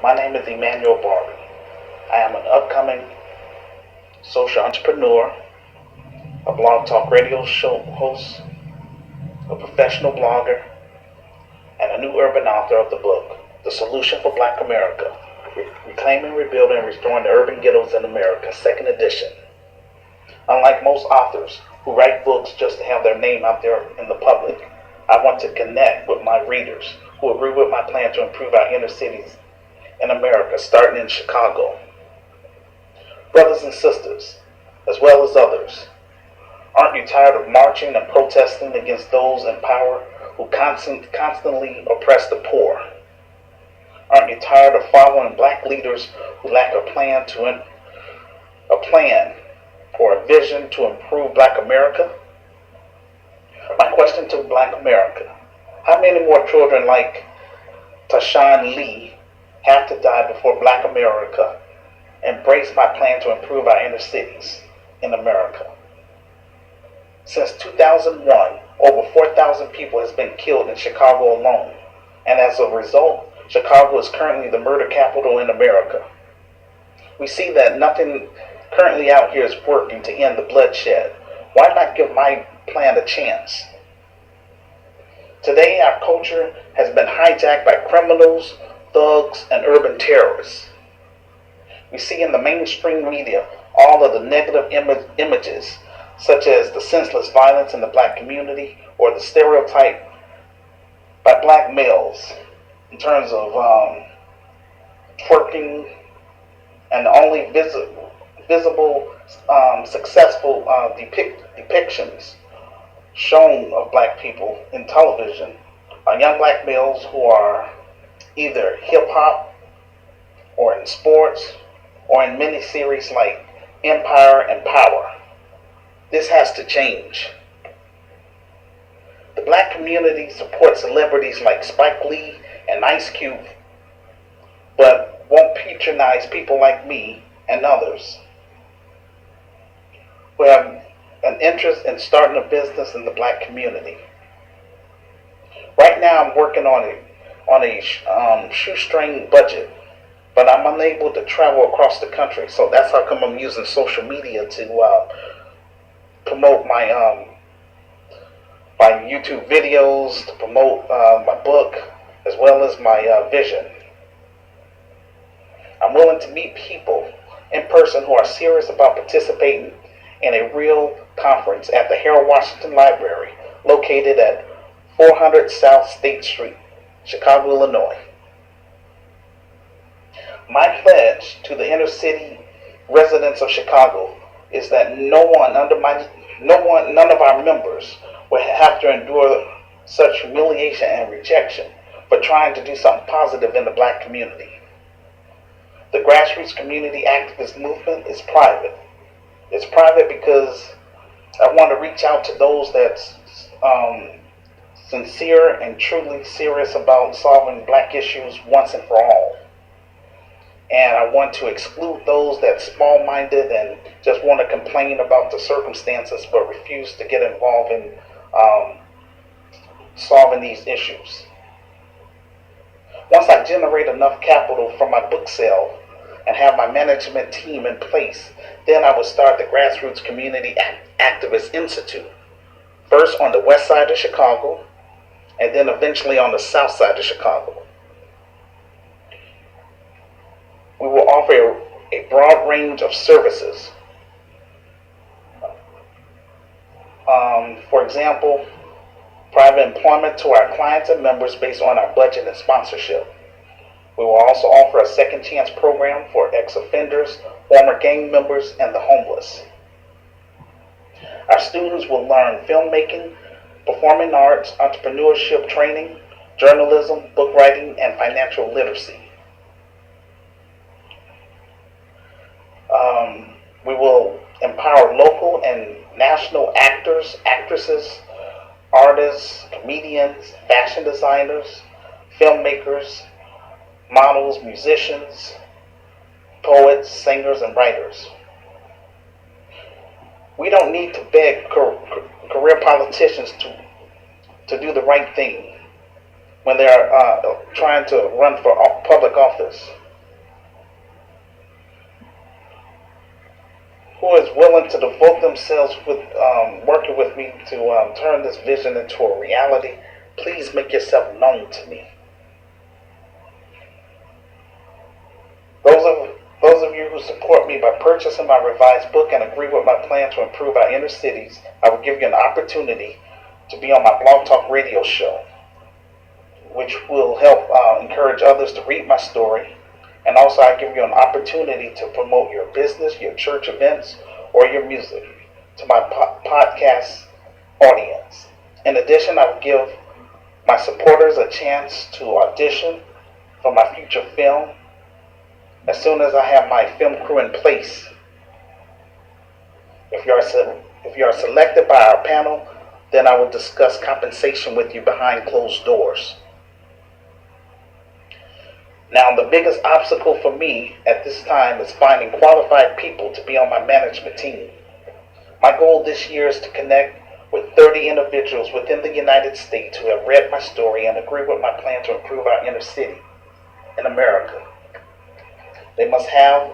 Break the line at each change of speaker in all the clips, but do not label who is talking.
My name is Emmanuel Barbie. I am an upcoming social entrepreneur, a blog talk radio show host, a professional blogger, and a new urban author of the book, The Solution for Black America, Reclaiming, Rebuilding, and Restoring the Urban Ghettos in America, second edition. Unlike most authors who write books just to have their name out there in the public, I want to connect with my readers who agree with my plan to improve our inner cities in America, starting in Chicago. Brothers and sisters, as well as others, aren't you tired of marching and protesting against those in power who constantly oppress the poor? Aren't you tired of following black leaders who lack a plan or a vision to improve Black America? My question to Black America: how many more children like Tashawn Lee have to die before Black America embrace my plan to improve our inner cities in America? Since 2001, over 4,000 people has been killed in Chicago alone, and as a result, Chicago is currently the murder capital in America. We see that nothing currently out here is working to end the bloodshed. Why not give my plan a chance? Today, our culture has been hijacked by criminals, thugs, and urban terrorists. We see in the mainstream media all of the negative images, such as the senseless violence in the black community or the stereotype by black males in terms of twerking, and the only visible successful depictions shown of black people in television are young black males who are either hip-hop or in sports or in miniseries like Empire and Power. This has to change. The black community supports celebrities like Spike Lee and Ice Cube, but won't patronize people like me and others who have an interest in starting a business in the black community. Right now I'm working on a shoestring budget, but I'm unable to travel across the country, so that's how come I'm using social media to promote my YouTube videos, to promote my book, as well as my vision. I'm willing to meet people in person who are serious about participating in a real conference at the Harold Washington Library, located at 400 South State Street, Chicago, Illinois. My pledge to the inner city residents of Chicago is that none of our members will have to endure such humiliation and rejection for trying to do something positive in the black community. The grassroots community activist movement is private. It's private because I want to reach out to those that's sincere and truly serious about solving black issues once and for all. And I want to exclude those that's small-minded and just want to complain about the circumstances but refuse to get involved in solving these issues. Once I generate enough capital from my book sale and have my management team in place, then I will start the Grassroots Community Activist Institute, first on the west side of Chicago, and then eventually on the south side of Chicago. We will offer a broad range of services. For example, private employment to our clients and members based on our budget and sponsorship. We will also offer a second chance program for ex-offenders, former gang members, and the homeless. Our students will learn filmmaking, performing arts, entrepreneurship training, journalism, book writing, and financial literacy. We will empower local and national actors, actresses, artists, comedians, fashion designers, filmmakers, models, musicians, poets, singers, and writers. We don't need to beg career politicians to do the right thing when they're trying to run for public office. who is willing to devote themselves with working with me to turn this vision into a reality, please make yourself known to me. Those of you who support me by purchasing my revised book and agree with my plan to improve our inner cities, I will give you an opportunity to be on my Blog Talk radio show, which will help encourage others to read my story. And also I give you an opportunity to promote your business, your church events, or your music to my podcast audience. In addition, I will give my supporters a chance to audition for my future film as soon as I have my film crew in place. If you are selected by our panel, then I will discuss compensation with you behind closed doors. Now, the biggest obstacle for me at this time is finding qualified people to be on my management team. My goal this year is to connect with 30 individuals within the United States who have read my story and agree with my plan to improve our inner city in America. They must have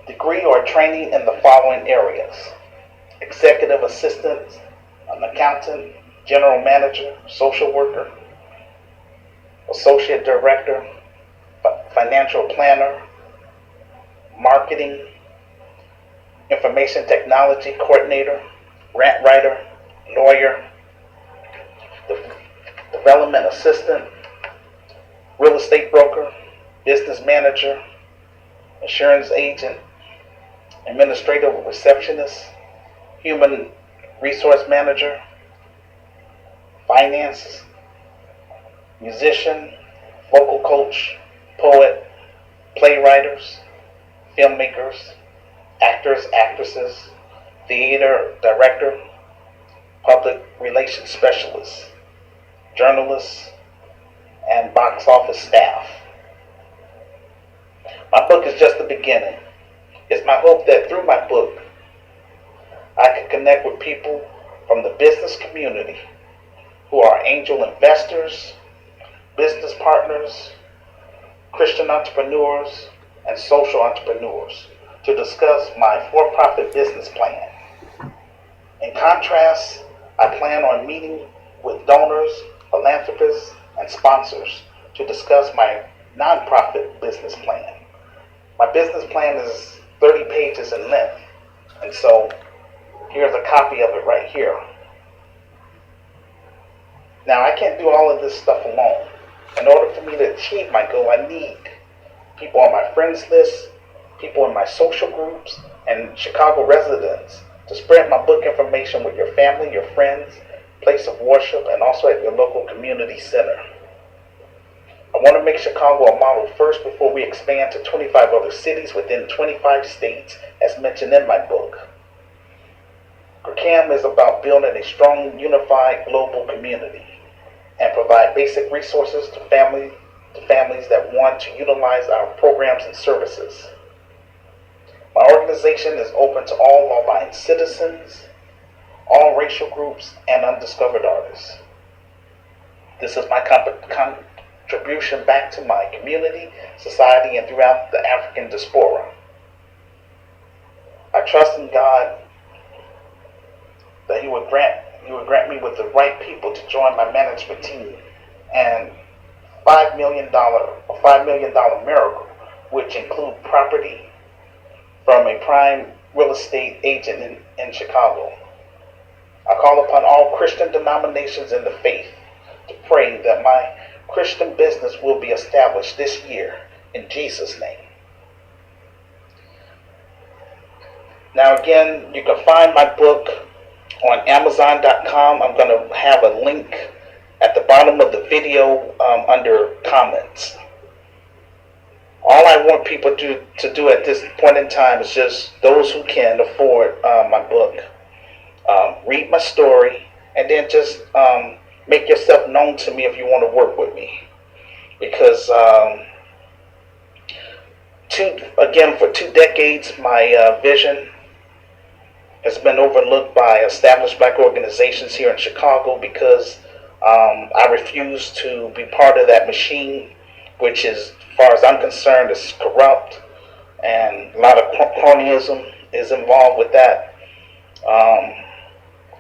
a degree or training in the following areas: executive assistant, an accountant, general manager, social worker, associate director, financial planner, marketing, information technology coordinator, grant writer, lawyer, development assistant, real estate broker, business manager, insurance agent, administrative receptionist, human resource manager, finance, musician, vocal coach, poet, playwriters, filmmakers, actors, actresses, theater director, public relations specialists, journalists, and box office staff. My book is just the beginning. It's my hope that through my book, I can connect with people from the business community who are angel investors, business partners, Christian entrepreneurs, and social entrepreneurs to discuss my for-profit business plan. In contrast, I plan on meeting with donors, philanthropists, and sponsors to discuss my nonprofit business plan. My business plan is 30 pages in length, and so here's a copy of it right here. Now, I can't do all of this stuff alone. In order for me to achieve my goal, I need people on my friends list, people in my social groups, and Chicago residents to spread my book information with your family, your friends, place of worship, and also at your local community center. I want to make Chicago a model first before we expand to 25 other cities within 25 states, as mentioned in my book. GRCAM is about building a strong, unified global community and provide basic resources to families that want to utilize our programs and services. My organization is open to all law-abiding citizens, all racial groups, and undiscovered artists. This is my contribution back to my community, society, and throughout the African diaspora. I trust in God that He would grant me with the right people to join my management team, and $5 million miracle, which include property from a prime real estate agent in Chicago. I call upon all Christian denominations in the faith to pray that my Christian business will be established this year in Jesus' name. Now again, you can find my book on Amazon.com. I'm going to have a link at the bottom of the video under comments. All I want people to do at this point in time is just those who can afford my book, read my story, and then just make yourself known to me if you want to work with me. Because for 2 decades, my vision has been overlooked by established black organizations here in Chicago because I refuse to be part of that machine, which is, as far as I'm concerned, is corrupt and a lot of cronyism is involved with that.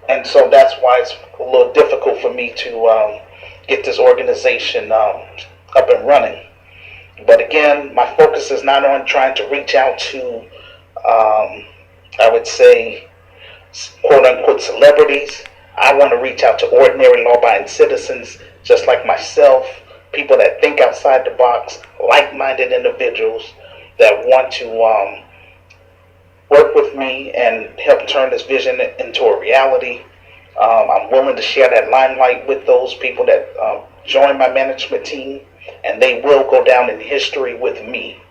And so that's why it's a little difficult for me to get this organization up and running. But again, my focus is not on trying to reach out to, I would say, quote unquote celebrities. I want to reach out to ordinary law abiding citizens just like myself, people that think outside the box, like minded individuals that want to work with me and help turn this vision into a reality. I'm willing to share that limelight with those people that join my management team, and they will go down in history with me.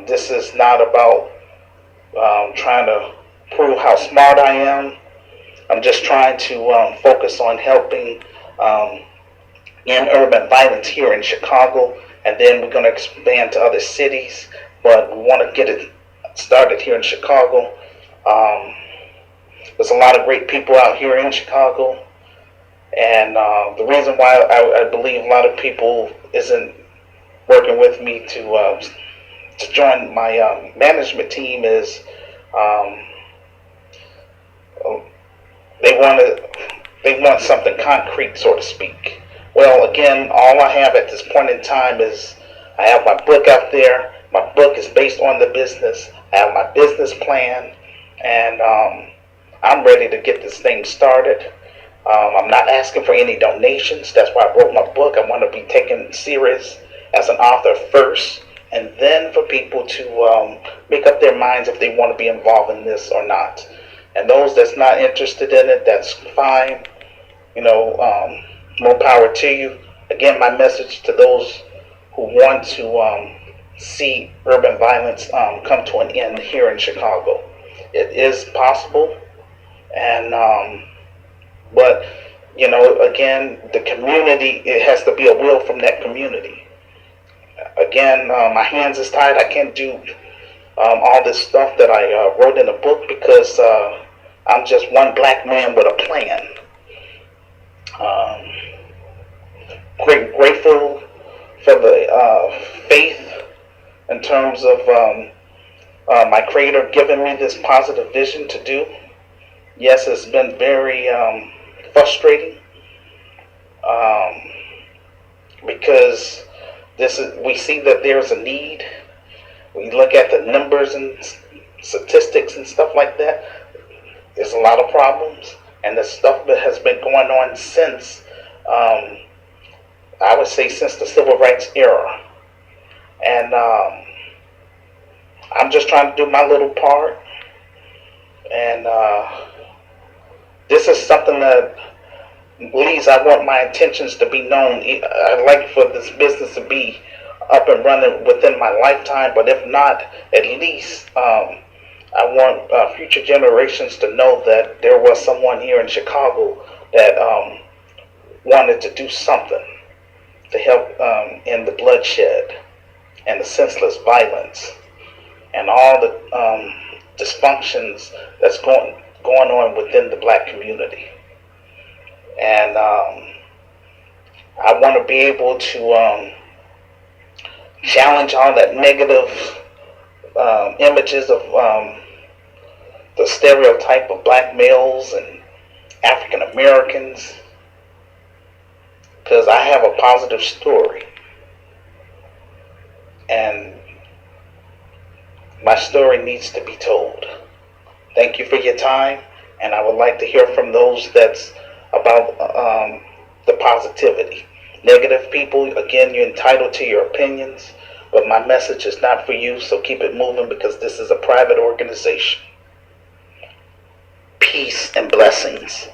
This is not about trying to prove how smart I am. I'm just trying to focus on helping end urban violence here in Chicago, and then we're going to expand to other cities, but we want to get it started here in Chicago. There's a lot of great people out here in Chicago, and the reason why I believe a lot of people isn't working with me to join my management team is they want something concrete, so to speak. Well, again, all I have at this point in time is I have my book out there. My book is based on the business. I have my business plan, and I'm ready to get this thing started. I'm not asking for any donations. That's why I wrote my book. I want to be taken serious as an author first, and then for people to make up their minds if they want to be involved in this or not. And those that's not interested in it, that's fine. More power to you. Again, my message to those who want to see urban violence come to an end here in Chicago. It is possible, and but again, the community, it has to be a will from that community. Again, my hands is tied. I can't do all this stuff that I wrote in the book because I'm just one black man with a plan. Grateful for the faith in terms of my creator giving me this positive vision to do. Yes, it's been very frustrating because we see that there's a need. We look at the numbers and statistics and stuff like that. There's a lot of problems, and the stuff that has been going on since, I would say, since the civil rights era. And I'm just trying to do my little part. And this is something that, please, I want my intentions to be known. I'd like for this business to be up and running within my lifetime, but if not, at least I want future generations to know that there was someone here in Chicago that wanted to do something to help end the bloodshed and the senseless violence and all the dysfunctions that's going on within the black community. And I want to be able to challenge all that negative images of the stereotype of black males and African Americans, because I have a positive story, and my story needs to be told. Thank you for your time, and I would like to hear from those that's about the positivity. Negative people, again, you're entitled to your opinions, but my message is not for you, so keep it moving because this is a private organization. Peace and blessings.